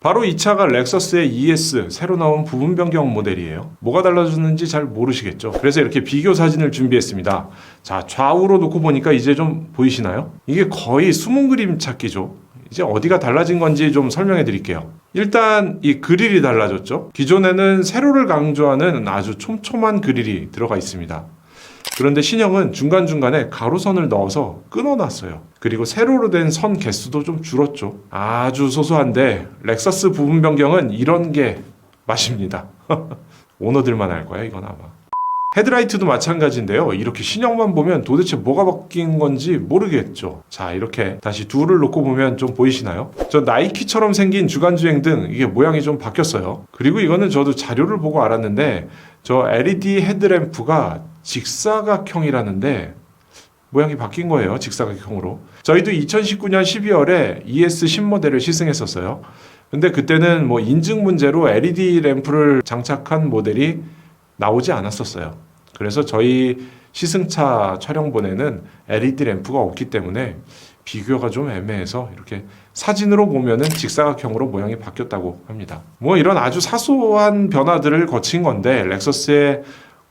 바로 이 차가 렉서스의 ES 새로 나온 부분 변경 모델이에요. 뭐가 달라졌는지 잘 모르시겠죠. 그래서 이렇게 비교 사진을 준비했습니다. 자, 좌우로 놓고 보니까 이제 좀 보이시나요? 이게 거의 숨은 그림 찾기죠. 이제 어디가 달라진 건지 좀 설명해 드릴게요. 일단 이 그릴이 달라졌죠. 기존에는 세로를 강조하는 아주 촘촘한 그릴이 들어가 있습니다. 그런데 신형은 중간중간에 가로선을 넣어서 끊어놨어요. 그리고 세로로 된 선 개수도 좀 줄었죠. 아주 소소한데 렉서스 부분 변경은 이런 게 맛입니다. 오너들만 알 거야 이건 아마. 헤드라이트도 마찬가지인데요. 이렇게 신형만 보면 도대체 뭐가 바뀐 건지 모르겠죠. 자, 이렇게 다시 둘을 놓고 보면 좀 보이시나요? 저 나이키처럼 생긴 주간주행등 이게 모양이 좀 바뀌었어요. 그리고 이거는 저도 자료를 보고 알았는데 저 LED 헤드램프가 직사각형이라는데 모양이 바뀐 거예요. 직사각형으로. 저희도 2019년 12월에 ES 신모델을 시승했었어요. 근데 그때는 뭐 인증 문제로 LED 램프를 장착한 모델이 나오지 않았었어요. 그래서 저희 시승차 촬영본에는 LED 램프가 없기 때문에 비교가 좀 애매해서 이렇게 사진으로 보면은 직사각형으로 모양이 바뀌었다고 합니다. 뭐 이런 아주 사소한 변화들을 거친 건데 렉서스의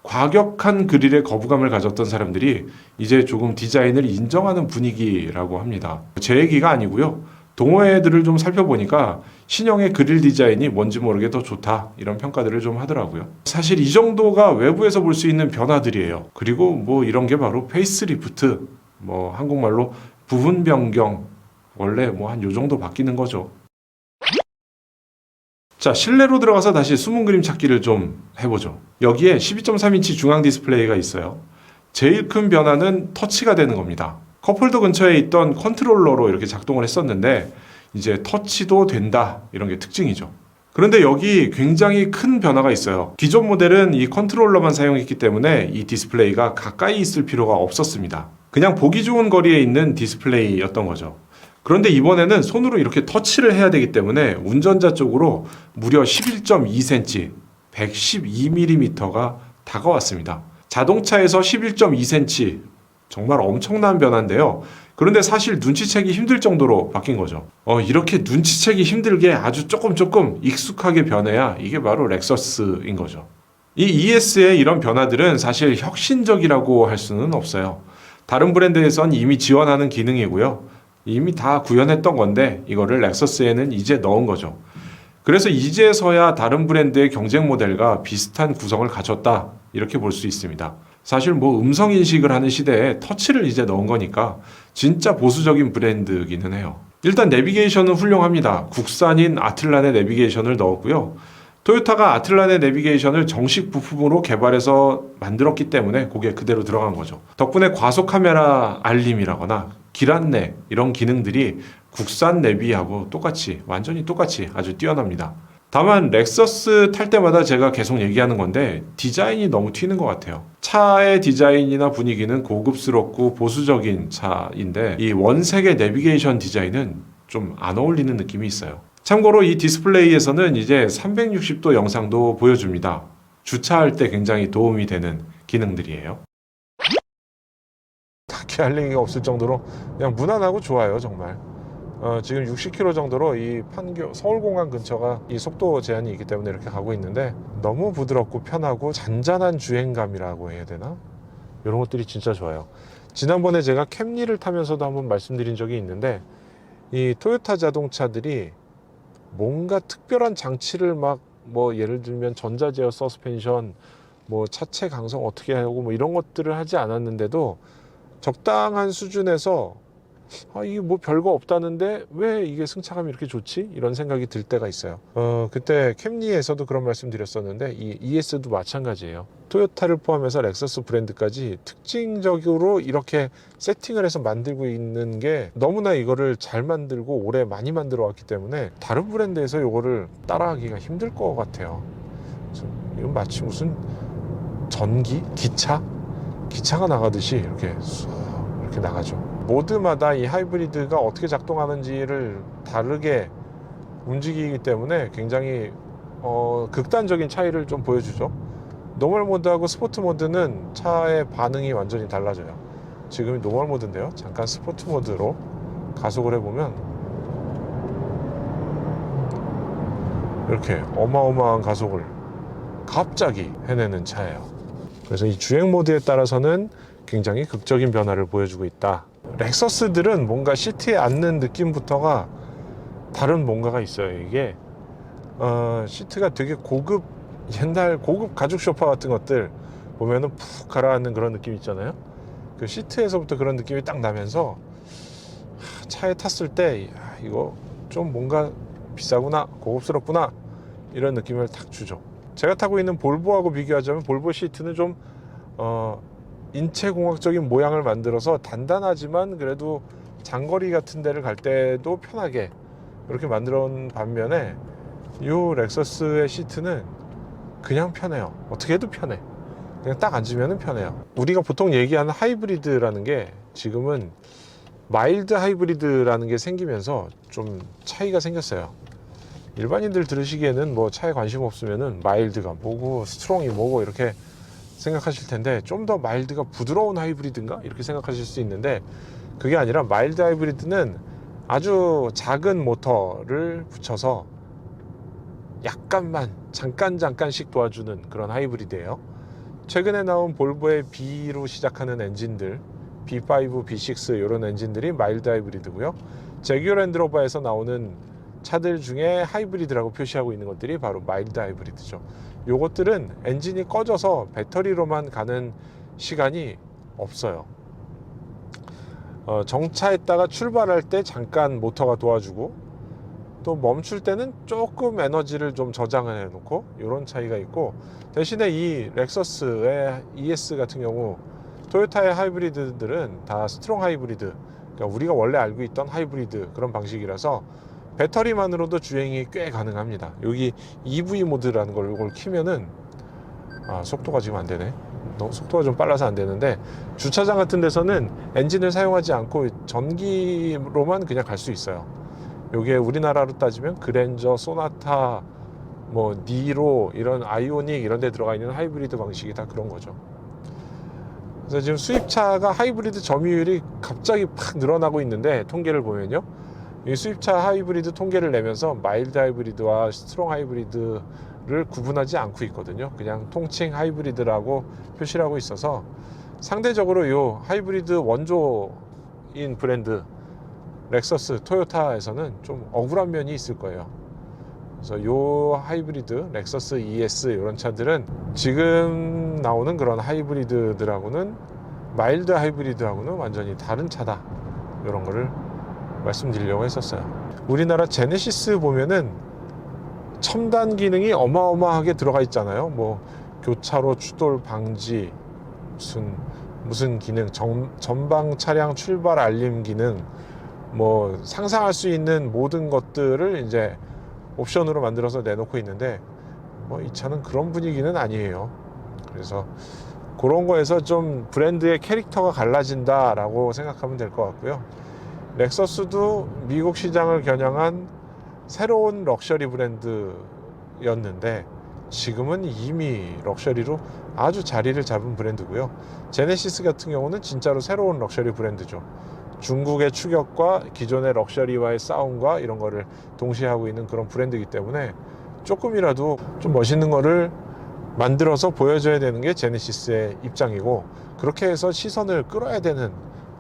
과격한 그릴에 거부감을 가졌던 사람들이 이제 조금 디자인을 인정하는 분위기라고 합니다. 제 얘기가 아니고요. 동호회들을 좀 살펴보니까 신형의 그릴 디자인이 뭔지 모르게 더 좋다 이런 평가들을 좀 하더라고요. 사실 이 정도가 외부에서 볼 수 있는 변화들이에요. 그리고 뭐 이런 게 바로 페이스리프트, 뭐 한국말로 부분 변경, 원래 뭐 한 요 정도 바뀌는 거죠. 자, 실내로 들어가서 다시 숨은 그림 찾기를 좀 해보죠. 여기에 12.3인치 중앙 디스플레이가 있어요. 제일 큰 변화는 터치가 되는 겁니다. 컵홀더 근처에 있던 컨트롤러로 이렇게 작동을 했었는데 이제 터치도 된다 이런 게 특징이죠. 그런데 여기 굉장히 큰 변화가 있어요. 기존 모델은 이 컨트롤러만 사용했기 때문에 이 디스플레이가 가까이 있을 필요가 없었습니다. 그냥 보기 좋은 거리에 있는 디스플레이였던 거죠. 그런데 이번에는 손으로 이렇게 터치를 해야 되기 때문에 운전자 쪽으로 무려 11.2cm, 112mm가 다가왔습니다. 자동차에서 11.2cm, 정말 엄청난 변화인데요. 그런데 사실 눈치채기 힘들 정도로 바뀐 거죠. 이렇게 눈치채기 힘들게 아주 조금 익숙하게 변해야 이게 바로 렉서스인 거죠. 이 ES의 이런 변화들은 사실 혁신적이라고 할 수는 없어요. 다른 브랜드에선 이미 지원하는 기능이고요. 이미 다 구현했던 건데 이거를 렉서스에는 이제 넣은 거죠. 그래서 이제서야 다른 브랜드의 경쟁 모델과 비슷한 구성을 갖췄다 이렇게 볼 수 있습니다. 사실 뭐 음성 인식을 하는 시대에 터치를 이제 넣은 거니까 진짜 보수적인 브랜드기는 해요. 일단 내비게이션은 훌륭합니다. 국산인 아틀란의 내비게이션을 넣었고요. 토요타가 아틀란의 내비게이션을 정식 부품으로 개발해서 만들었기 때문에 그게 그대로 들어간 거죠. 덕분에 과속 카메라 알림이라거나 길 안내 이런 기능들이 국산 내비하고 똑같이 완전히 똑같이 아주 뛰어납니다. 다만 렉서스 탈 때마다 제가 계속 얘기하는 건데 디자인이 너무 튀는 것 같아요. 차의 디자인이나 분위기는 고급스럽고 보수적인 차인데 이 원색의 내비게이션 디자인은 좀 안 어울리는 느낌이 있어요. 참고로 이 디스플레이에서는 이제 360도 영상도 보여줍니다. 주차할 때 굉장히 도움이 되는 기능들이에요. 딱히 할 얘기가 없을 정도로 그냥 무난하고 좋아요 정말. 지금 60km 정도로 이 판교 서울공항 근처가 이 속도 제한이 있기 때문에 이렇게 가고 있는데 너무 부드럽고 편하고 잔잔한 주행감이라고 해야 되나? 이런 것들이 진짜 좋아요. 지난번에 제가 캠리를 타면서도 한번 말씀드린 적이 있는데 이 토요타 자동차들이 뭔가 특별한 장치를 막 뭐 예를 들면 전자제어 서스펜션 뭐 차체 강성 어떻게 하고 뭐 이런 것들을 하지 않았는데도 적당한 수준에서 이게 뭐 별거 없다는데 왜 이게 승차감이 이렇게 좋지? 이런 생각이 들 때가 있어요. 그때 캠리에서도 그런 말씀 드렸었는데 이 ES도 마찬가지예요. 토요타를 포함해서 렉서스 브랜드까지 특징적으로 이렇게 세팅을 해서 만들고 있는 게 너무나 이거를 잘 만들고 오래 많이 만들어 왔기 때문에 다른 브랜드에서 이거를 따라하기가 힘들 것 같아요. 이건 마치 무슨 전기? 기차가 나가듯이 이렇게 나가죠. 모드마다 이 하이브리드가 어떻게 작동하는지를 다르게 움직이기 때문에 굉장히 극단적인 차이를 좀 보여주죠. 노멀 모드하고 스포트 모드는 차의 반응이 완전히 달라져요. 지금이 노멀 모드인데요. 잠깐 스포트 모드로 가속을 해보면 이렇게 어마어마한 가속을 갑자기 해내는 차예요. 그래서 이 주행 모드에 따라서는 굉장히 극적인 변화를 보여주고 있다. 렉서스들은 뭔가 시트에 앉는 느낌부터가 다른 뭔가가 있어요. 이게 시트가 되게 고급, 옛날 고급 가죽 소파 같은 것들 보면은 푹 가라앉는 그런 느낌 있잖아요. 그 시트에서부터 그런 느낌이 딱 나면서 차에 탔을 때 이거 좀 뭔가 비싸구나, 고급스럽구나, 이런 느낌을 탁 주죠. 제가 타고 있는 볼보하고 비교하자면 볼보 시트는 좀 인체공학적인 모양을 만들어서 단단하지만 그래도 장거리 같은 데를 갈 때도 편하게 이렇게 만들어 놓은 반면에 이 렉서스의 시트는 그냥 편해요. 어떻게 해도 편해. 그냥 딱 앉으면 편해요. 우리가 보통 얘기하는 하이브리드라는 게 지금은 마일드 하이브리드라는 게 생기면서 좀 차이가 생겼어요. 일반인들 들으시기에는 뭐 차에 관심 없으면은 마일드가 뭐고 스트롱이 뭐고 이렇게 생각하실 텐데, 좀 더 마일드가 부드러운 하이브리드인가 이렇게 생각하실 수 있는데, 그게 아니라 마일드 하이브리드는 아주 작은 모터를 붙여서 약간만 잠깐씩 도와주는 그런 하이브리드예요. 최근에 나온 볼보의 B로 시작하는 엔진들, B5, B6 이런 엔진들이 마일드 하이브리드고요. 제규어 랜드로버에서 나오는 차들 중에 하이브리드라고 표시하고 있는 것들이 바로 마일드 하이브리드죠. 요것들은 엔진이 꺼져서 배터리로만 가는 시간이 없어요. 정차했다가 출발할 때 잠깐 모터가 도와주고, 또 멈출 때는 조금 에너지를 좀 저장을 해놓고, 이런 차이가 있고, 대신에 이 렉서스의 ES 같은 경우 토요타의 하이브리드들은 다 스트롱 하이브리드, 그러니까 우리가 원래 알고 있던 하이브리드 그런 방식이라서 배터리만으로도 주행이 꽤 가능합니다. 여기 EV 모드라는 걸 이걸 키면은 속도가 지금 안 되네. 속도가 좀 빨라서 안 되는데, 주차장 같은 데서는 엔진을 사용하지 않고 전기로만 그냥 갈 수 있어요. 요게 우리나라로 따지면 그랜저, 소나타, 뭐 니로, 이런 아이오닉 이런 데 들어가 있는 하이브리드 방식이 다 그런 거죠. 그래서 지금 수입차가 하이브리드 점유율이 갑자기 팍 늘어나고 있는데, 통계를 보면요, 이 수입차 하이브리드 통계를 내면서 마일드 하이브리드와 스트롱 하이브리드를 구분하지 않고 있거든요. 그냥 통칭 하이브리드라고 표시를 하고 있어서 상대적으로 이 하이브리드 원조인 브랜드 렉서스, 토요타에서는 좀 억울한 면이 있을 거예요. 그래서 이 하이브리드, 렉서스 ES 이런 차들은 지금 나오는 그런 하이브리드들하고는, 마일드 하이브리드하고는 완전히 다른 차다, 이런 거를 말씀드리려고 했었어요. 우리나라 제네시스 보면은 첨단 기능이 어마어마하게 들어가 있잖아요. 뭐 교차로 추돌 방지, 무슨 기능, 전방 차량 출발 알림 기능, 뭐 상상할 수 있는 모든 것들을 이제 옵션으로 만들어서 내놓고 있는데, 뭐 이 차는 그런 분위기는 아니에요. 그래서 그런 거에서 좀 브랜드의 캐릭터가 갈라진다라고 생각하면 될 것 같고요. 렉서스도 미국 시장을 겨냥한 새로운 럭셔리 브랜드였는데, 지금은 이미 럭셔리로 아주 자리를 잡은 브랜드고요. 제네시스 같은 경우는 진짜로 새로운 럭셔리 브랜드죠. 중국의 추격과 기존의 럭셔리와의 싸움과 이런 거를 동시에 하고 있는 그런 브랜드이기 때문에 조금이라도 좀 멋있는 거를 만들어서 보여줘야 되는 게 제네시스의 입장이고, 그렇게 해서 시선을 끌어야 되는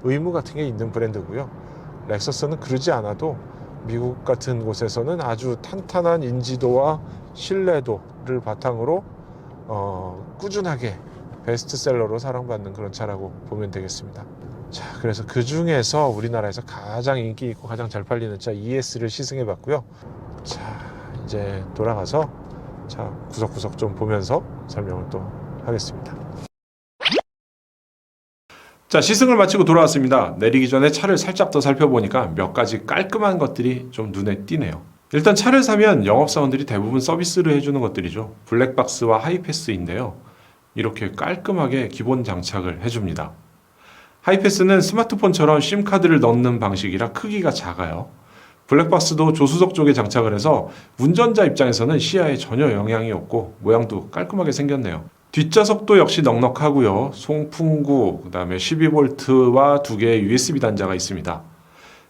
의무 같은 게 있는 브랜드고요. 렉서스는 그러지 않아도 미국 같은 곳에서는 아주 탄탄한 인지도와 신뢰도를 바탕으로 꾸준하게 베스트셀러로 사랑받는 그런 차라고 보면 되겠습니다. 자, 그래서 그 중에서 우리나라에서 가장 인기 있고 가장 잘 팔리는 차 ES를 시승해 봤고요. 자, 이제 돌아가서 차 구석구석 좀 보면서 설명을 또 하겠습니다. 자, 시승을 마치고 돌아왔습니다. 내리기 전에 차를 살짝 더 살펴보니까 몇 가지 깔끔한 것들이 좀 눈에 띄네요. 일단 차를 사면 영업사원들이 대부분 서비스를 해주는 것들이죠. 블랙박스와 하이패스인데요, 이렇게 깔끔하게 기본 장착을 해줍니다. 하이패스는 스마트폰처럼 심카드를 넣는 방식이라 크기가 작아요. 블랙박스도 조수석 쪽에 장착을 해서 운전자 입장에서는 시야에 전혀 영향이 없고 모양도 깔끔하게 생겼네요. 뒷좌석도 역시 넉넉하고요. 송풍구, 그 다음에 12V와 2개의 USB 단자가 있습니다.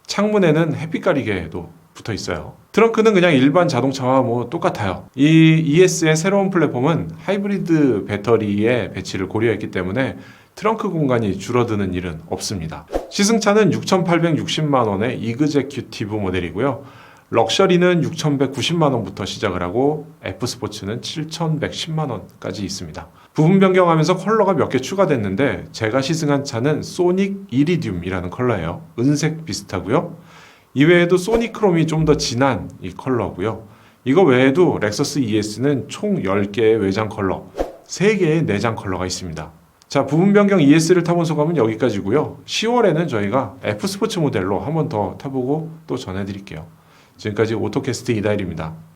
창문에는 햇빛 가리개도 붙어 있어요. 트렁크는 그냥 일반 자동차와 뭐 똑같아요. 이 ES의 새로운 플랫폼은 하이브리드 배터리의 배치를 고려했기 때문에 트렁크 공간이 줄어드는 일은 없습니다. 시승차는 6,860만 원의 이그제큐티브 모델이고요. 럭셔리는 6,190만 원부터 시작을 하고 F스포츠는 7,110만 원까지 있습니다. 부분 변경하면서 컬러가 몇 개 추가됐는데 제가 시승한 차는 소닉 이리듐이라는 컬러예요. 은색 비슷하고요. 이외에도 소닉 크롬이 좀 더 진한 이 컬러고요. 이거 외에도 렉서스 ES는 총 10개의 외장 컬러, 3개의 내장 컬러가 있습니다. 자, 부분 변경 ES를 타본 소감은 여기까지고요. 10월에는 저희가 F스포츠 모델로 한 번 더 타보고 또 전해드릴게요. 지금까지 오토캐스트 이다일입니다.